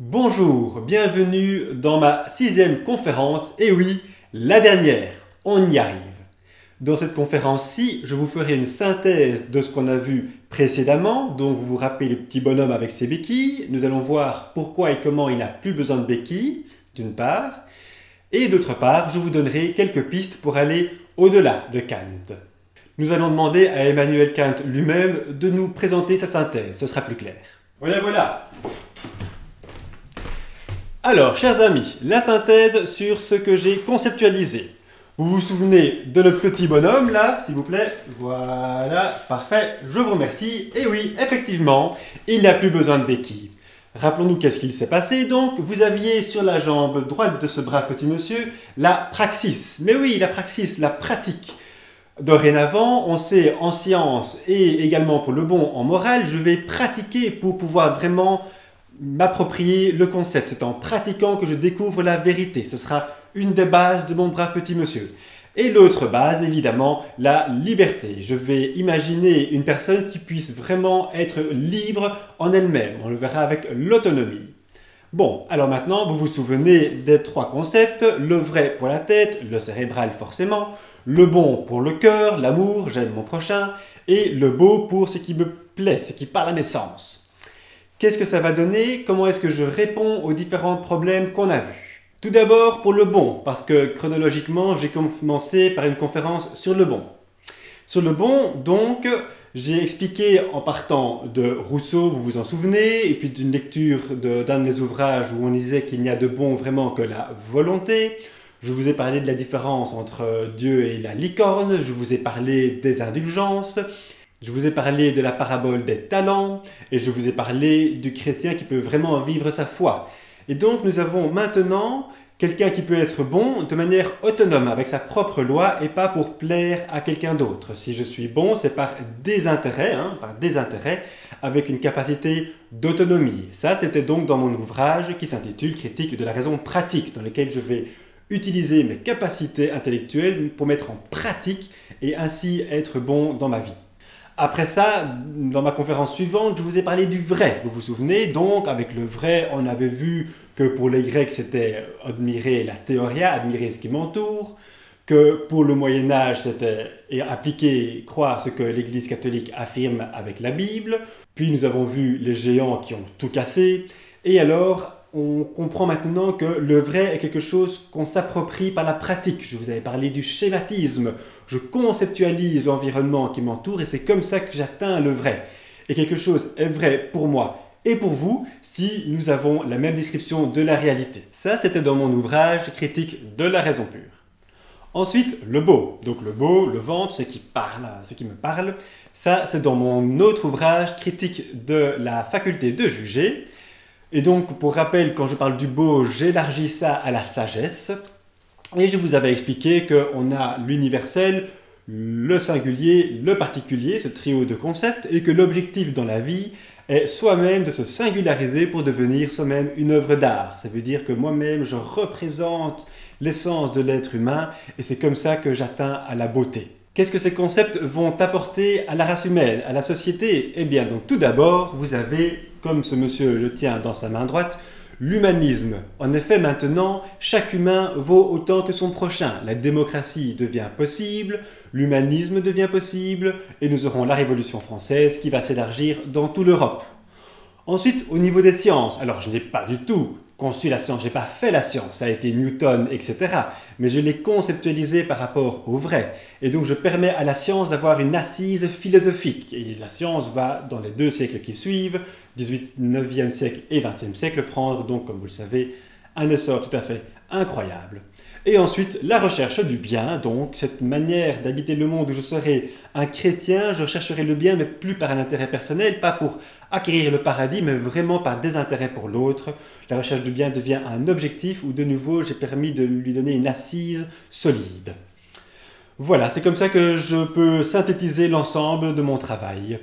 Bonjour, bienvenue dans ma 6e conférence, et oui, la dernière, on y arrive. Dans cette conférence-ci, je vous ferai une synthèse de ce qu'on a vu précédemment, donc vous vous rappelez le petit bonhomme avec ses béquilles, nous allons voir pourquoi et comment il n'a plus besoin de béquilles, d'une part, et d'autre part, je vous donnerai quelques pistes pour aller au-delà de Kant. Nous allons demander à Emmanuel Kant lui-même de nous présenter sa synthèse, ce sera plus clair. Voilà. Alors, chers amis, la synthèse sur ce que j'ai conceptualisé. Vous vous souvenez de notre petit bonhomme là, s'il vous plaît? Voilà, parfait, je vous remercie. Et oui, effectivement, il n'a plus besoin de béquilles. Rappelons-nous qu'est-ce qu'il s'est passé donc. Vous aviez sur la jambe droite de ce brave petit monsieur la praxis. Mais oui, la praxis, la pratique. Dorénavant, on sait en sciences et également pour le bon en morale, je vais pratiquer pour pouvoir vraiment m'approprier le concept. C'est en pratiquant que je découvre la vérité. Ce sera une des bases de mon brave petit monsieur. Et l'autre base, évidemment, la liberté. Je vais imaginer une personne qui puisse vraiment être libre en elle-même. On le verra avec l'autonomie. Bon, alors maintenant, vous vous souvenez des trois concepts. Le vrai pour la tête, le cérébral forcément, le bon pour le cœur, l'amour, j'aime mon prochain, et le beau pour ce qui me plaît, ce qui parle à mes sens. Qu'est-ce que ça va donner? Comment est-ce que je réponds aux différents problèmes qu'on a vus? Tout d'abord pour le bon, parce que chronologiquement, j'ai commencé par une conférence sur le bon. Sur le bon, donc, j'ai expliqué en partant de Rousseau, vous vous en souvenez, et puis d'une lecture d'un de mes ouvrages où on disait qu'il n'y a de bon vraiment que la volonté. Je vous ai parlé de la différence entre Dieu et la licorne, je vous ai parlé des indulgences. Je vous ai parlé de la parabole des talents et je vous ai parlé du chrétien qui peut vraiment vivre sa foi. Et donc nous avons maintenant quelqu'un qui peut être bon de manière autonome avec sa propre loi et pas pour plaire à quelqu'un d'autre. Si je suis bon, c'est par désintérêt, avec une capacité d'autonomie. Ça, c'était donc dans mon ouvrage qui s'intitule « Critique de la raison pratique » dans lequel je vais utiliser mes capacités intellectuelles pour mettre en pratique et ainsi être bon dans ma vie. Après ça, dans ma conférence suivante, je vous ai parlé du vrai. Vous vous souvenez? Donc, avec le vrai, on avait vu que pour les Grecs, c'était admirer la théoria, admirer ce qui m'entoure, que pour le Moyen-Âge, c'était appliquer, croire ce que l'Église catholique affirme avec la Bible. Puis nous avons vu les géants qui ont tout cassé. Et alors, on comprend maintenant que le vrai est quelque chose qu'on s'approprie par la pratique. Je vous avais parlé du schématisme. Je conceptualise l'environnement qui m'entoure et c'est comme ça que j'atteins le vrai. Et quelque chose est vrai pour moi et pour vous si nous avons la même description de la réalité. Ça, c'était dans mon ouvrage « Critique de la raison pure ». Ensuite, le beau. Donc le beau, le ventre, ce qui parle, ce qui me parle. Ça, c'est dans mon autre ouvrage « Critique de la faculté de juger ». Et donc, pour rappel, quand je parle du beau, j'élargis ça à la sagesse. Et je vous avais expliqué qu'on a l'universel, le singulier, le particulier, ce trio de concepts, et que l'objectif dans la vie est soi-même de se singulariser pour devenir soi-même une œuvre d'art. Ça veut dire que moi-même, je représente l'essence de l'être humain, et c'est comme ça que j'atteins à la beauté. Qu'est-ce que ces concepts vont apporter à la race humaine, à la société? Eh bien, donc tout d'abord, vous avez, comme ce monsieur le tient dans sa main droite, l'humanisme. En effet, maintenant, chaque humain vaut autant que son prochain. La démocratie devient possible, l'humanisme devient possible, et nous aurons la Révolution française qui va s'élargir dans toute l'Europe. Ensuite, au niveau des sciences, alors je n'ai pas du tout conçu la science, je n'ai pas fait la science, ça a été Newton, etc. Mais je l'ai conceptualisé par rapport au vrai. Et donc je permets à la science d'avoir une assise philosophique. Et la science va, dans les 2 siècles qui suivent, 19e siècle et 20e siècle, prendre donc, comme vous le savez, un essor tout à fait incroyable. Et ensuite, la recherche du bien, donc cette manière d'habiter le monde où je serai un chrétien, je rechercherai le bien, mais plus par un intérêt personnel, pas pour acquérir le paradis, mais vraiment par désintérêt pour l'autre. La recherche du bien devient un objectif où de nouveau j'ai permis de lui donner une assise solide. Voilà, c'est comme ça que je peux synthétiser l'ensemble de mon travail.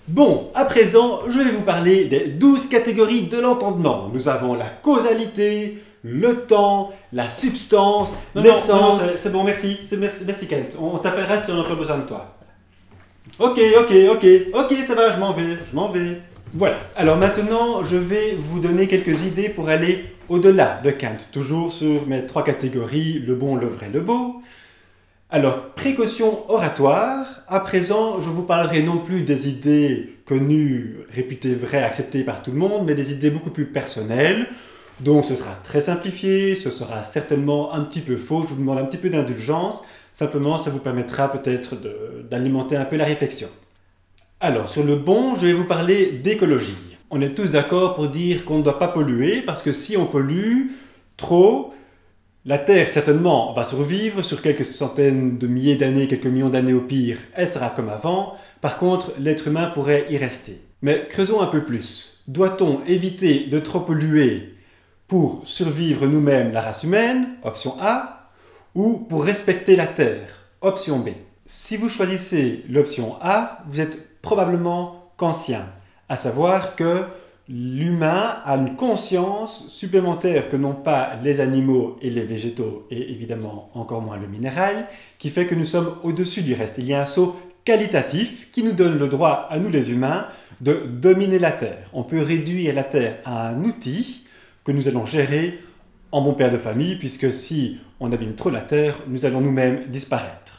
Bon, à présent, je vais vous parler des 12 catégories de l'entendement. Nous avons la causalité, le temps, la substance, l'essence... C'est bon, merci Kent. On t'appellera si on a pas besoin de toi. Ok, ça va, je m'en vais. Voilà, alors maintenant je vais vous donner quelques idées pour aller au-delà de Kant, toujours sur mes 3 catégories, le bon, le vrai, le beau. Alors, précaution oratoire, à présent je vous parlerai non plus des idées connues, réputées vraies, acceptées par tout le monde, mais des idées beaucoup plus personnelles. Donc ce sera très simplifié, ce sera certainement un petit peu faux, je vous demande un petit peu d'indulgence, simplement ça vous permettra peut-être d'alimenter un peu la réflexion. Alors, sur le bon, je vais vous parler d'écologie. On est tous d'accord pour dire qu'on ne doit pas polluer, parce que si on pollue trop, la Terre certainement va survivre sur quelques centaines de milliers d'années, quelques millions d'années au pire, elle sera comme avant. Par contre, l'être humain pourrait y rester. Mais creusons un peu plus. Doit-on éviter de trop polluer pour survivre nous-mêmes, la race humaine, option A, ou pour respecter la Terre, option B? Si vous choisissez l'option A, vous êtes probablement kantien, à savoir que l'humain a une conscience supplémentaire que n'ont pas les animaux et les végétaux, et évidemment encore moins le minéral, qui fait que nous sommes au-dessus du reste. Il y a un saut qualitatif qui nous donne le droit, à nous les humains, de dominer la Terre. On peut réduire la Terre à un outil que nous allons gérer en bon père de famille, puisque si on abîme trop la Terre, nous allons nous-mêmes disparaître.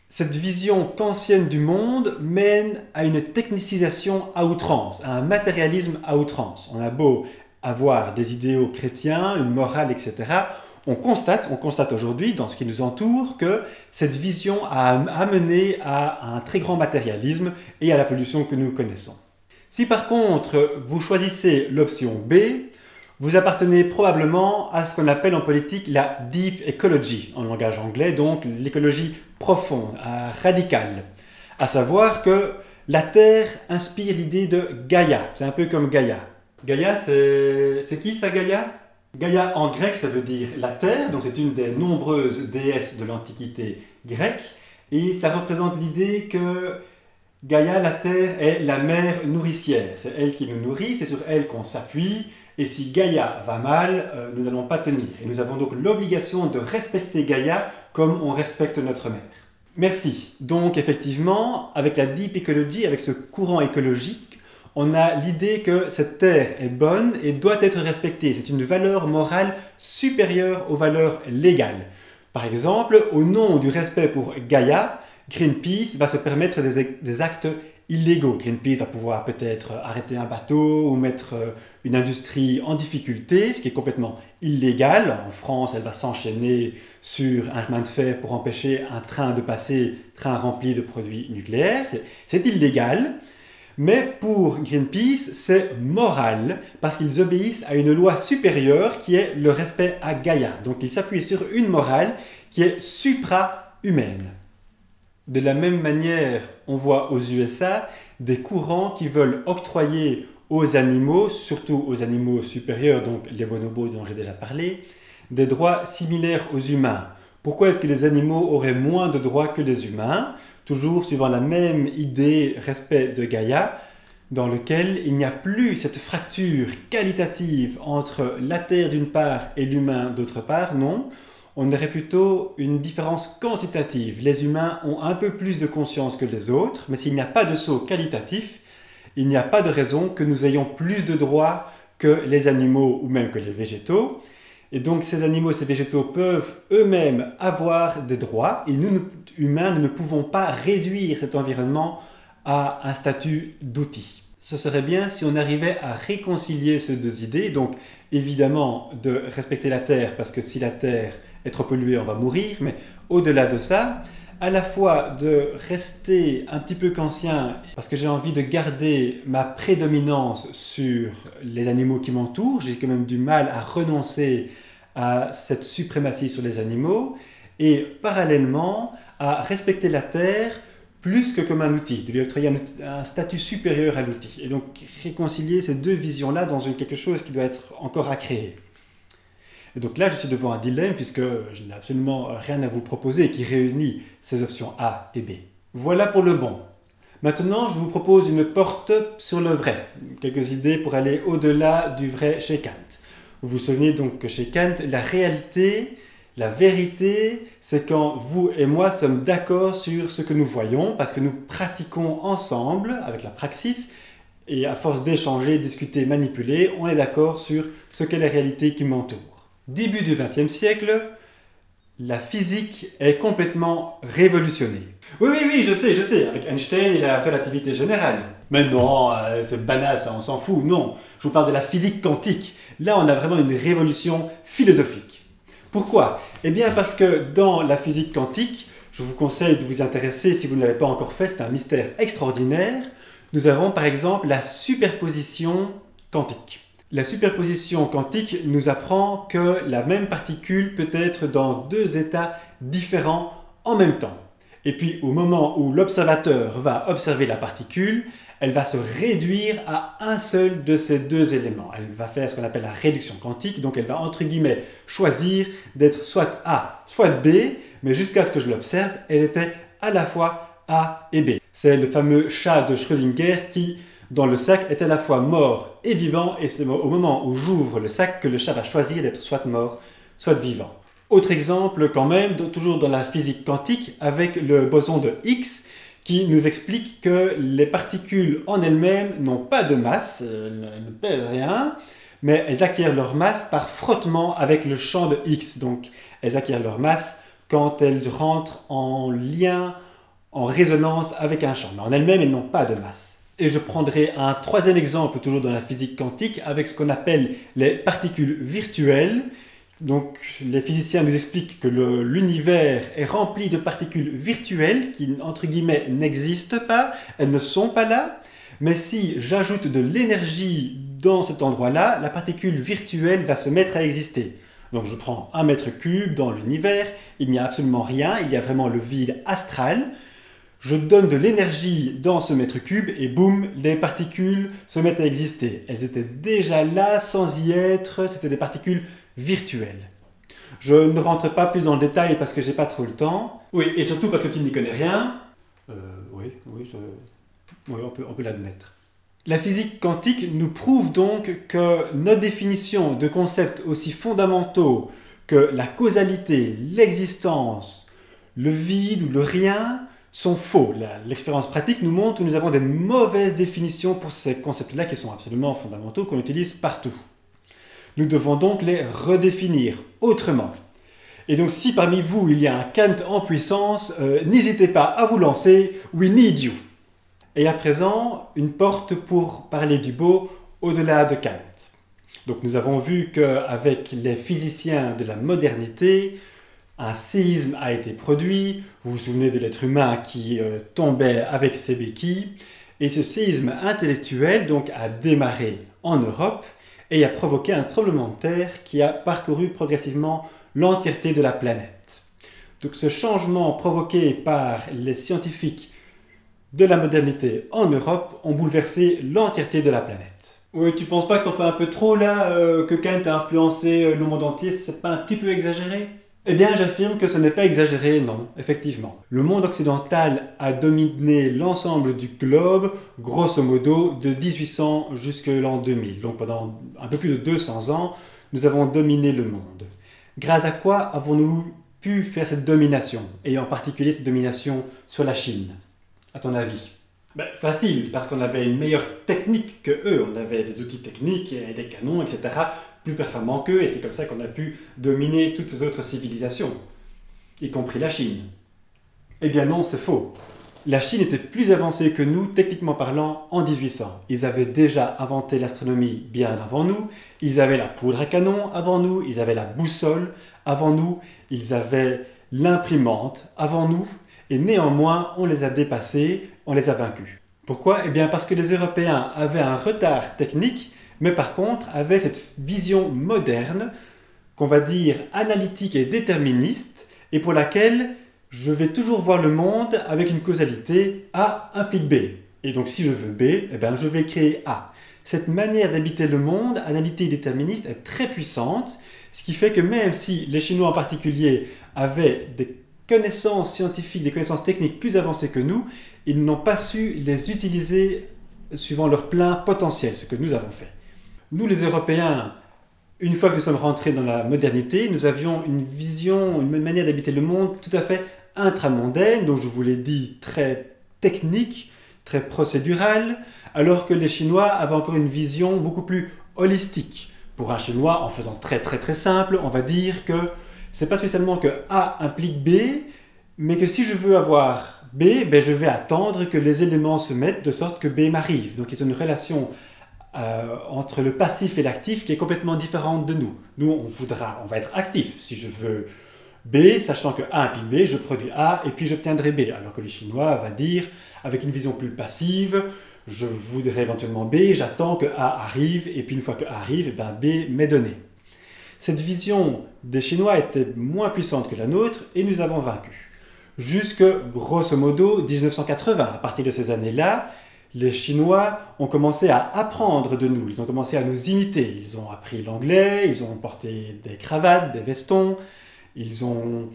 Cette vision kantienne du monde mène à une technicisation à outrance, à un matérialisme à outrance. On a beau avoir des idéaux chrétiens, une morale, etc. On constate aujourd'hui, dans ce qui nous entoure, que cette vision a amené à un très grand matérialisme et à la pollution que nous connaissons. Si par contre vous choisissez l'option B, vous appartenez probablement à ce qu'on appelle en politique la deep ecology, en langage anglais, donc l'écologie profonde, radicale. À savoir que la Terre inspire l'idée de Gaïa. C'est un peu comme Gaïa. Gaïa, c'est qui ça, Gaïa? Gaïa en grec, ça veut dire la Terre, donc c'est une des nombreuses déesses de l'Antiquité grecque, et ça représente l'idée que Gaïa, la Terre, est la mère nourricière. C'est elle qui nous nourrit, c'est sur elle qu'on s'appuie. Et si Gaïa va mal, nous n'allons pas tenir. Et nous avons donc l'obligation de respecter Gaïa comme on respecte notre mère. Merci. Donc effectivement, avec la Deep Ecology, avec ce courant écologique, on a l'idée que cette terre est bonne et doit être respectée. C'est une valeur morale supérieure aux valeurs légales. Par exemple, au nom du respect pour Gaïa, Greenpeace va se permettre des actes illégaux. Greenpeace va pouvoir peut-être arrêter un bateau ou mettre une industrie en difficulté, ce qui est complètement illégal. En France, elle va s'enchaîner sur un chemin de fer pour empêcher un train de passer, train rempli de produits nucléaires. C'est illégal, mais pour Greenpeace, c'est moral parce qu'ils obéissent à une loi supérieure qui est le respect à Gaïa. Donc ils s'appuient sur une morale qui est supra-humaine. De la même manière, on voit aux USA des courants qui veulent octroyer aux animaux, surtout aux animaux supérieurs, donc les bonobos dont j'ai déjà parlé, des droits similaires aux humains. Pourquoi est-ce que les animaux auraient moins de droits que les humains? Toujours suivant la même idée respect de Gaïa, dans lequel il n'y a plus cette fracture qualitative entre la Terre d'une part et l'humain d'autre part, non. On aurait plutôt une différence quantitative. Les humains ont un peu plus de conscience que les autres, mais s'il n'y a pas de saut qualitatif, il n'y a pas de raison que nous ayons plus de droits que les animaux ou même que les végétaux. Et donc ces animaux et ces végétaux peuvent eux-mêmes avoir des droits et nous, humains, nous ne pouvons pas réduire cet environnement à un statut d'outil. Ce serait bien si on arrivait à réconcilier ces deux idées, donc évidemment de respecter la Terre, parce que si la Terre est trop polluée, on va mourir, mais au-delà de ça, à la fois de rester un petit peu kantien, parce que j'ai envie de garder ma prédominance sur les animaux qui m'entourent, j'ai quand même du mal à renoncer à cette suprématie sur les animaux, et parallèlement à respecter la Terre plus que comme un outil, de lui octroyer un statut supérieur à l'outil. Et donc réconcilier ces deux visions-là dans quelque chose qui doit être encore à créer. Et donc là, je suis devant un dilemme puisque je n'ai absolument rien à vous proposer qui réunit ces options A et B. Voilà pour le bon. Maintenant, je vous propose une porte sur le vrai. Quelques idées pour aller au-delà du vrai chez Kant. Vous vous souvenez donc que chez Kant, la réalité, la vérité, c'est quand vous et moi sommes d'accord sur ce que nous voyons parce que nous pratiquons ensemble, avec la praxis, Et à force d'échanger, discuter, manipuler, on est d'accord sur ce qu'est la réalité qui m'entoure. Début du XXe siècle, la physique est complètement révolutionnée. Oui, je sais, avec Einstein et la relativité générale. Mais non, c'est banal, ça, on s'en fout, non. Je vous parle de la physique quantique. Là, on a vraiment une révolution philosophique. Pourquoi? Eh bien parce que dans la physique quantique, je vous conseille de vous y intéresser si vous ne l'avez pas encore fait, c'est un mystère extraordinaire. Nous avons par exemple la superposition quantique. La superposition quantique nous apprend que la même particule peut être dans deux états différents en même temps. Et puis au moment où l'observateur va observer la particule, elle va se réduire à un seul de ces deux éléments. Elle va faire ce qu'on appelle la réduction quantique, donc elle va entre guillemets choisir d'être soit A, soit B, mais jusqu'à ce que je l'observe, elle était à la fois A et B. C'est le fameux chat de Schrödinger qui, dans le sac, est à la fois mort et vivant, et c'est au moment où j'ouvre le sac que le chat va choisir d'être soit mort, soit vivant. Autre exemple quand même, toujours dans la physique quantique, avec le boson de Higgs, qui nous explique que les particules en elles-mêmes n'ont pas de masse, elles ne pèsent rien, mais elles acquièrent leur masse par frottement avec le champ de Higgs. Donc elles acquièrent leur masse quand elles rentrent en lien, en résonance avec un champ. Mais en elles-mêmes, elles n'ont pas de masse. Et je prendrai un troisième exemple, toujours dans la physique quantique, avec ce qu'on appelle les particules virtuelles. Donc les physiciens nous expliquent que l'univers est rempli de particules virtuelles qui, entre guillemets, n'existent pas, elles ne sont pas là, mais si j'ajoute de l'énergie dans cet endroit-là, la particule virtuelle va se mettre à exister. Donc je prends un mètre cube dans l'univers, il n'y a absolument rien, il y a vraiment le vide astral. Je donne de l'énergie dans ce mètre cube et boum, les particules se mettent à exister. Elles étaient déjà là sans y être, c'était des particules virtuelles. Je ne rentre pas plus dans le détail parce que j'ai pas trop le temps. Oui, et surtout parce que tu n'y connais rien. Oui, on peut l'admettre. La physique quantique nous prouve donc que nos définitions de concepts aussi fondamentaux que la causalité, l'existence, le vide ou le rien sont faux. L'expérience pratique nous montre que nous avons des mauvaises définitions pour ces concepts-là qui sont absolument fondamentaux, qu'on utilise partout. Nous devons donc les redéfinir autrement. Et donc si parmi vous il y a un Kant en puissance, n'hésitez pas à vous lancer, we need you. Et à présent, une porte pour parler du beau au-delà de Kant. Donc nous avons vu qu'avec les physiciens de la modernité, un séisme a été produit. Vous vous souvenez de l'être humain qui tombait avec ses béquilles. Et ce séisme intellectuel donc, a démarré en Europe et a provoqué un tremblement de terre qui a parcouru progressivement l'entièreté de la planète. Donc ce changement provoqué par les scientifiques de la modernité en Europe ont bouleversé l'entièreté de la planète. Oui, tu penses pas que t'en fais un peu trop là, que Kant a influencé le monde entier, c'est pas un petit peu exagéré? Eh bien, j'affirme que ce n'est pas exagéré, non, effectivement. Le monde occidental a dominé l'ensemble du globe, grosso modo, de 1800 jusqu'à l'an 2000. Donc pendant un peu plus de 200 ans, nous avons dominé le monde. Grâce à quoi avons-nous pu faire cette domination, et en particulier cette domination sur la Chine, à ton avis? Facile, parce qu'on avait une meilleure technique que eux. On avait des outils techniques, et des canons, etc., plus performants qu'eux, et c'est comme ça qu'on a pu dominer toutes ces autres civilisations, y compris la Chine. Eh bien non, c'est faux. La Chine était plus avancée que nous, techniquement parlant, en 1800. Ils avaient déjà inventé l'astronomie bien avant nous, ils avaient la poudre à canon avant nous, ils avaient la boussole avant nous, ils avaient l'imprimante avant nous, et néanmoins, on les a dépassés, on les a vaincus. Pourquoi? Eh bien parce que les Européens avaient un retard technique, mais par contre avaient cette vision moderne, qu'on va dire analytique et déterministe, et pour laquelle je vais toujours voir le monde avec une causalité A implique B. Et donc si je veux B, eh bien, je vais créer A. Cette manière d'habiter le monde, analytique et déterministe, est très puissante, ce qui fait que même si les Chinois en particulier avaient des connaissances scientifiques, des connaissances techniques plus avancées que nous, ils n'ont pas su les utiliser suivant leur plein potentiel, ce que nous avons fait. Nous les Européens, une fois que nous sommes rentrés dans la modernité, nous avions une vision, une manière d'habiter le monde tout à fait intramondaine, donc je vous l'ai dit très technique, très procédurale, alors que les Chinois avaient encore une vision beaucoup plus holistique. Pour un Chinois, en faisant très simple, on va dire que c'est pas spécialement que A implique B, mais que si je veux avoir B, ben je vais attendre que les éléments se mettent de sorte que B m'arrive. Donc il y a une relation entre le passif et l'actif qui est complètement différente de nous. Nous, on va être actif. Si je veux B, sachant que A implique B, je produis A et puis j'obtiendrai B. Alors que le Chinois va dire, avec une vision plus passive, je voudrais éventuellement B, j'attends que A arrive, et puis une fois que A arrive, ben B m'est donné. Cette vision des Chinois était moins puissante que la nôtre, et nous avons vaincu. Jusque, grosso modo, 1980. À partir de ces années-là, les Chinois ont commencé à apprendre de nous, ils ont commencé à nous imiter. Ils ont appris l'anglais, ils ont porté des cravates, des vestons, ils ont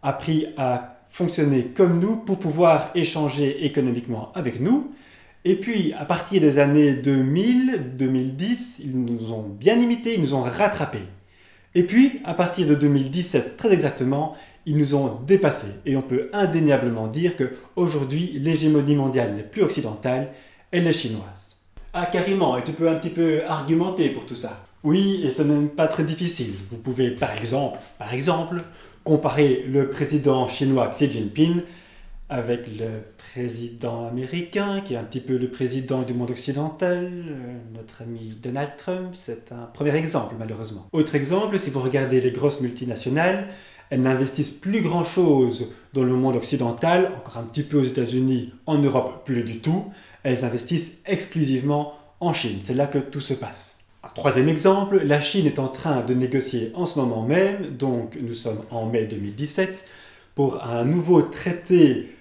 appris à fonctionner comme nous pour pouvoir échanger économiquement avec nous. Et puis, à partir des années 2000, 2010, ils nous ont bien imités, ils nous ont rattrapés. Et puis, à partir de 2017, très exactement, ils nous ont dépassés. Et on peut indéniablement dire qu'aujourd'hui, l'hégémonie mondiale n'est plus occidentale, elle est chinoise. Ah, carrément, et tu peux un petit peu argumenter pour tout ça. Oui, et ce n'est même pas très difficile. Vous pouvez, par exemple, comparer le président chinois Xi Jinping avec le président américain, qui est un petit peu le président du monde occidental, notre ami Donald Trump, c'est un premier exemple malheureusement. Autre exemple, si vous regardez les grosses multinationales, elles n'investissent plus grand-chose dans le monde occidental, encore un petit peu aux États-Unis, en Europe plus du tout, elles investissent exclusivement en Chine, c'est là que tout se passe. Un troisième exemple, la Chine est en train de négocier en ce moment même, donc nous sommes en mai 2017, pour un nouveau traité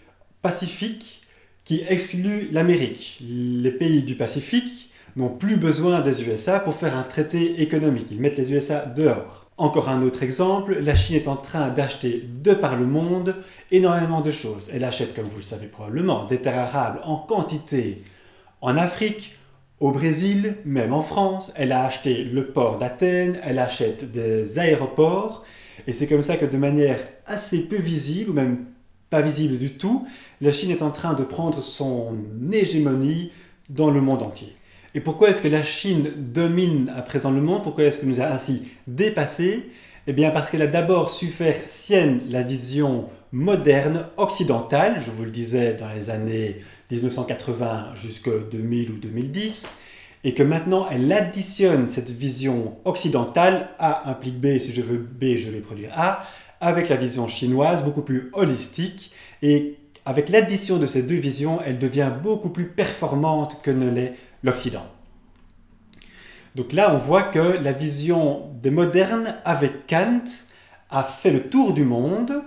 Pacifique qui exclut l'Amérique. Les pays du Pacifique n'ont plus besoin des USA pour faire un traité économique. Ils mettent les USA dehors. Encore un autre exemple, la Chine est en train d'acheter de par le monde énormément de choses. Elle achète, comme vous le savez probablement, des terres arables en quantité en Afrique, au Brésil, même en France. Elle a acheté le port d'Athènes, elle achète des aéroports. Et c'est comme ça que de manière assez peu visible, ou même pas visible du tout, la Chine est en train de prendre son hégémonie dans le monde entier. Et pourquoi est-ce que la Chine domine à présent le monde? Pourquoi est-ce qu'elle nous a ainsi dépassés? Eh bien parce qu'elle a d'abord su faire sienne la vision moderne, occidentale, je vous le disais dans les années 1980 jusqu'à 2000 ou 2010, et que maintenant elle additionne cette vision occidentale, A implique B, si je veux B, je vais produire A, avec la vision chinoise, beaucoup plus holistique, et avec l'addition de ces deux visions, elle devient beaucoup plus performante que ne l'est l'Occident. Donc là, on voit que la vision des modernes avec Kant a fait le tour du monde,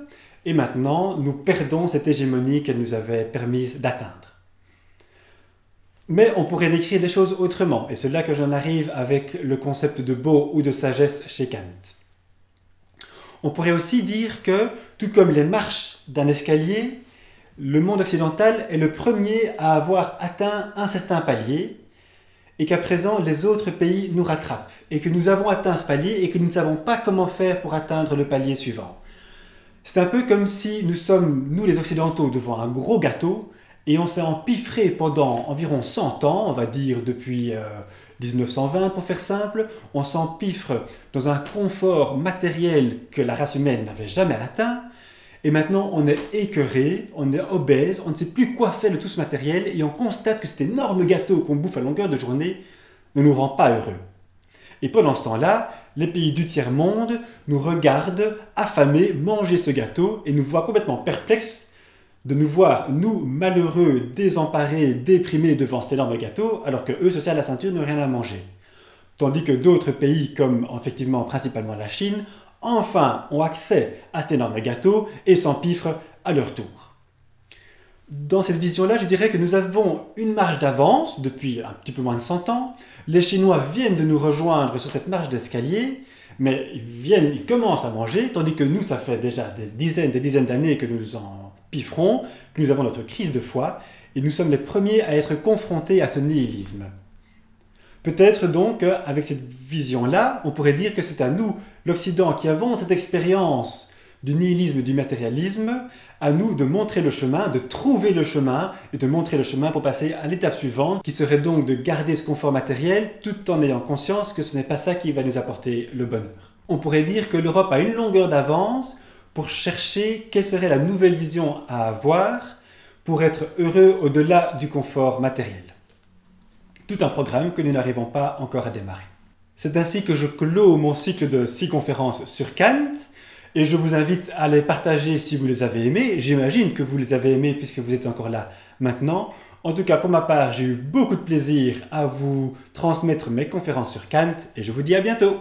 et maintenant, nous perdons cette hégémonie qu'elle nous avait permise d'atteindre. Mais on pourrait décrire les choses autrement, et c'est là que j'en arrive avec le concept de beau ou de sagesse chez Kant. On pourrait aussi dire que, tout comme les marches d'un escalier, le monde occidental est le premier à avoir atteint un certain palier, et qu'à présent les autres pays nous rattrapent, et que nous avons atteint ce palier et que nous ne savons pas comment faire pour atteindre le palier suivant. C'est un peu comme si nous sommes, nous les Occidentaux, devant un gros gâteau, et on s'est empiffré pendant environ 100 ans, on va dire depuis 1920 pour faire simple, on s'empiffre dans un confort matériel que la race humaine n'avait jamais atteint, et maintenant on est écœuré, on est obèse, on ne sait plus quoi faire de tout ce matériel, et on constate que cet énorme gâteau qu'on bouffe à longueur de journée ne nous rend pas heureux. Et pendant ce temps-là, les pays du tiers-monde nous regardent affamés manger ce gâteau et nous voient complètement perplexes de nous voir, nous, malheureux, désemparés, déprimés devant cet énorme gâteau, alors que eux se serrent la ceinture, n'ont rien à manger. Tandis que d'autres pays, comme effectivement principalement la Chine, enfin ont accès à cet énorme gâteau et s'empiffrent à leur tour. Dans cette vision-là, je dirais que nous avons une marge d'avance depuis un petit peu moins de 100 ans. Les Chinois viennent de nous rejoindre sur cette marche d'escalier, mais ils commencent à manger, tandis que nous, ça fait déjà des dizaines d'années que nous en pifferons, que nous avons notre crise de foi, et nous sommes les premiers à être confrontés à ce nihilisme. Peut-être donc qu'avec cette vision-là, on pourrait dire que c'est à nous, l'Occident, qui avons cette expérience du nihilisme, du matérialisme, à nous de montrer le chemin, de trouver le chemin et de montrer le chemin pour passer à l'étape suivante, qui serait donc de garder ce confort matériel tout en ayant conscience que ce n'est pas ça qui va nous apporter le bonheur. On pourrait dire que l'Europe a une longueur d'avance pour chercher quelle serait la nouvelle vision à avoir pour être heureux au-delà du confort matériel. Tout un programme que nous n'arrivons pas encore à démarrer. C'est ainsi que je clôt mon cycle de 6 conférences sur Kant et je vous invite à les partager si vous les avez aimées. J'imagine que vous les avez aimées puisque vous êtes encore là maintenant. En tout cas, pour ma part, j'ai eu beaucoup de plaisir à vous transmettre mes conférences sur Kant et je vous dis à bientôt.